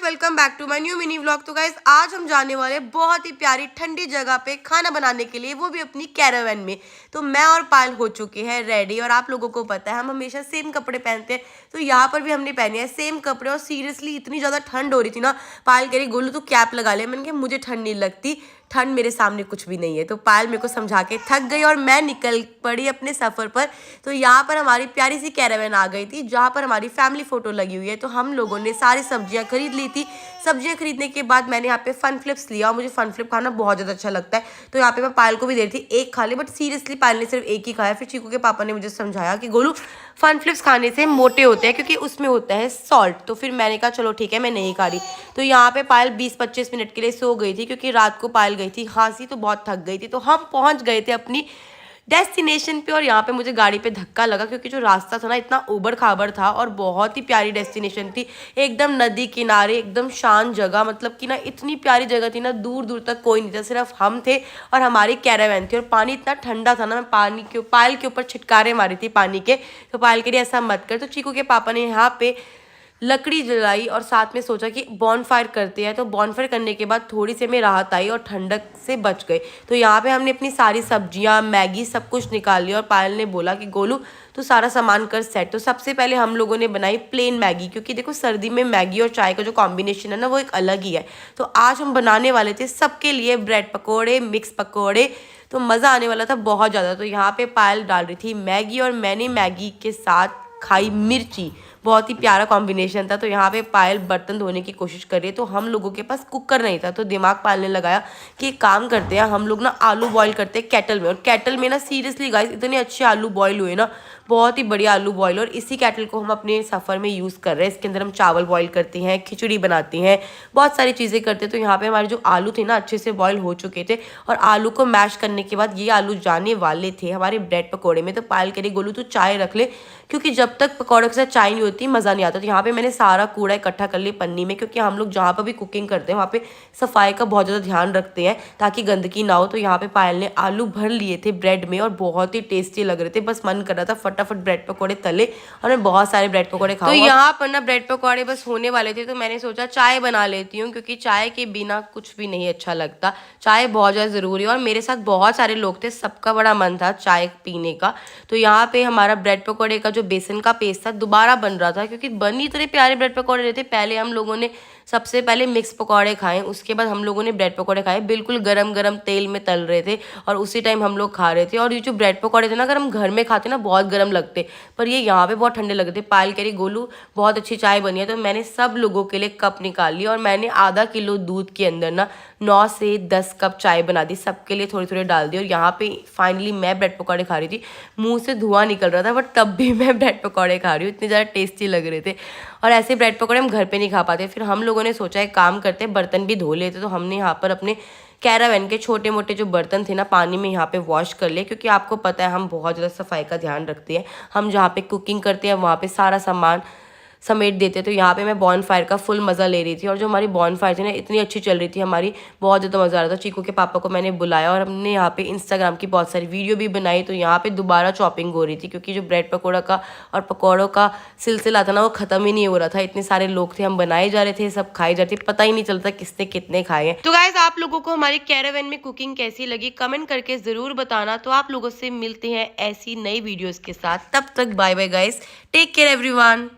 Welcome back to my new mini vlog. तो guys आज हम जाने वाले बहुत ही प्यारी ठंडी जगह पे खाना बनाने के लिए, वो भी अपनी कैरावैन में। तो मैं और पायल हो चुके हैं रेडी, और आप लोगों को पता है हम हमेशा सेम कपड़े पहनते हैं, तो यहाँ पर भी हमने पहने हैं सेम कपड़े। और सीरियसली इतनी ज़्यादा ठंड हो रही थी ना, पायल कह रही गोलू तो कैप लगा ले। मैंने कहा मुझे ठंड नहीं लगती, ठंड मेरे सामने कुछ भी नहीं है। तो पायल मेरे को समझा के थक गई और मैं निकल पड़ी अपने सफ़र पर। तो यहाँ पर हमारी प्यारी सी कैरावैन आ गई थी, जहाँ पर हमारी फैमिली फ़ोटो लगी हुई है। तो हम लोगों ने सारी सब्जियाँ खरीद ली थी। सब्जियाँ खरीदने के बाद मैंने यहाँ पे फन फ्लिप्स लिया, और मुझे फन फ्लिप खाना बहुत ज़्यादा अच्छा लगता है। तो यहाँ पे मैं पायल को भी दे रही थी एक खा ले, बट सीरियसली पायल ने सिर्फ एक ही खाया। फिर चीकू के पापा ने मुझे समझाया कि गोलू फन फ्लिप्स खाने से मोटे होते हैं क्योंकि उसमें होता है सॉल्ट। तो फिर मैंने कहा चलो ठीक है, मैं नहीं खा रही। तो यहाँ पे पायल 20-25 मिनट के लिए सो गई थी, क्योंकि रात को पायल गई थी खांसी, तो बहुत थक गई थी। तो हम पहुँच गए थे अपनी डेस्टिनेशन पे, और यहाँ पे मुझे गाड़ी पे धक्का लगा क्योंकि जो रास्ता था ना इतना ऊबड़ खाबड़ था, और बहुत ही प्यारी डेस्टिनेशन थी, एकदम नदी किनारे, एकदम शांत जगह। मतलब कि ना इतनी प्यारी जगह थी ना, दूर दूर तक कोई नहीं था, सिर्फ हम थे और हमारी कैरावैन थी। और पानी इतना ठंडा था ना, मैं पायल के ऊपर छिटकारे मारी थी पानी के। तो पायल के लिए ऐसा मत कर। तो चीकू के पापा ने यहाँ पे लकड़ी जलाई और साथ में सोचा कि बॉनफायर करते हैं। तो बॉनफायर करने के बाद थोड़ी सी में राहत आई और ठंडक से बच गए। तो यहाँ पे हमने अपनी सारी सब्जियाँ, मैगी, सब कुछ निकाल लिया। और पायल ने बोला कि गोलू तो सारा सामान कर सेट। तो सबसे पहले हम लोगों ने बनाई प्लेन मैगी, क्योंकि देखो सर्दी में मैगी और चाय का जो कॉम्बिनेशन है ना, वो एक अलग ही है। तो आज हम बनाने वाले थे सबके लिए ब्रेड पकौड़े, मिक्स पकौड़े। तो मज़ा आने वाला था बहुत ज़्यादा। तो यहाँ पे पायल डाल रही थी मैगी, और मैंने मैगी के साथ खाई मिर्ची। बहुत ही प्यारा कॉम्बिनेशन था। तो यहाँ पे पायल बर्तन धोने की कोशिश कर रही है। तो हम लोगों के पास कुकर नहीं था, तो दिमाग पायल ने लगाया कि एक काम करते हैं, हम लोग ना आलू बॉईल करते हैं केटल में। और केटल में ना सीरियसली गाइस इतने अच्छे आलू बॉईल हुए ना, बहुत ही बढ़िया आलू बॉईल। और इसी केटल को हम अपने सफ़र में यूज़ कर रहे हैं। इसके अंदर हम चावल बॉईल करते हैं, खिचड़ी बनाते हैं, बहुत सारी चीज़ें करते हैं। तो यहाँ पे हमारे जो आलू थे ना अच्छे से बॉईल हो चुके थे, और आलू को मैश करने के बाद ये आलू जाने वाले थे हमारे ब्रेड पकौड़े में। तो पायल कह रही गोलू तू चाय रख ले, क्योंकि जब तक पकौड़े के साथ चाय नहीं होती मज़ा नहीं आता। तो यहाँ पे मैंने सारा कूड़ा इकट्ठा कर लिया पन्नी में, क्योंकि हम लोग जहाँ पर भी कुकिंग करते हैं वहाँ पे सफाई का बहुत ज़्यादा ध्यान रखते हैं ताकि गंदगी ना हो। तो यहाँ पे पायल ने आलू भर लिए थे ब्रेड में, और बहुत ही टेस्टी लग रहे थे। बस मन कर रहा था फटाफट ब्रेड पकौड़े तले, और मैं बहुत सारे ब्रेड पकौड़े खाऊं। तो यहाँ पर ना ब्रेड पकौड़े बस होने वाले थे, तो मैंने सोचा चाय बना लेती हूँ, क्योंकि चाय के बिना कुछ भी नहीं अच्छा लगता। चाय बहुत ज़्यादा ज़रूरी है, और मेरे साथ बहुत सारे लोग थे, सबका बड़ा मन था चाय पीने का। तो यहाँ पे हमारा ब्रेड पकौड़े का जो बेसन का पेस्ट था दोबारा बन रहा था, क्योंकि बन इतने प्यारे ब्रेड पकौड़े रहे थे। पहले हम लोगों ने सबसे पहले मिक्स पकौड़े खाए, उसके बाद हम लोगों ने ब्रेड पकौड़े खाए, बिल्कुल गरम गरम तेल में तल रहे थे, और उसी टाइम हम लोग खा रहे थे। और ये जो ब्रेड पकौड़े थे ना, अगर हम घर में खाते ना बहुत गर्म लगते, पर ये यहाँ पे बहुत ठंडे लग रहे थे। पायल कह रही गोलू बहुत अच्छी चाय बनी है। तो मैंने सब लोगों के लिए कप निकाल लिया, और मैंने आधा किलो दूध के अंदर ना 9 से 10 कप चाय बना दी, सबके लिए थोड़ी थोड़ी डाल दी। और यहाँ पे फाइनली मैं ब्रेड पकौड़े खा रही थी, मुंह से धुआं निकल रहा था, बट तब भी मैं ब्रेड पकौड़े खा रही हूँ, इतने ज़्यादा टेस्टी लग रहे थे। और ऐसे ब्रेड पकौड़े हम घर पे नहीं खा पाते। फिर हम लोगों ने सोचा एक काम करते, बर्तन भी धो लेते। तो हमने यहाँ पर अपने कैरावैन के छोटे मोटे जो बर्तन थे ना पानी में यहाँ पे वॉश कर लिए, क्योंकि आपको पता है हम बहुत ज़्यादा सफाई का ध्यान रखते हैं। हम जहाँ पे कुकिंग करते हैं वहाँ पे सारा सामान समेट देते। तो यहाँ पे मैं बॉनफायर का फुल मज़ा ले रही थी, और जो हमारी बॉनफायर थी ना इतनी अच्छी चल रही थी हमारी, बहुत ज़्यादा मज़ा आ रहा था। चीकू के पापा को मैंने बुलाया, और हमने यहाँ पे इंस्टाग्राम की बहुत सारी वीडियो भी बनाई। तो यहाँ पे दोबारा चॉपिंग हो रही थी, क्योंकि जो ब्रेड पकौड़ा का और पकौड़ों का सिलसिला था ना वो ख़त्म ही नहीं हो रहा था। इतने सारे लोग थे, हम बनाए जा रहे थे, सब खाए जा रहे थे, पता ही नहीं चलता किसने कितने खाए हैं। तो गाइस आप लोगों को हमारी कैरावैन में कुकिंग कैसी लगी कमेंट करके ज़रूर बताना। तो आप लोगों से मिलते हैं ऐसी नई वीडियोज़ के साथ, तब तक bye bye guys, take care everyone.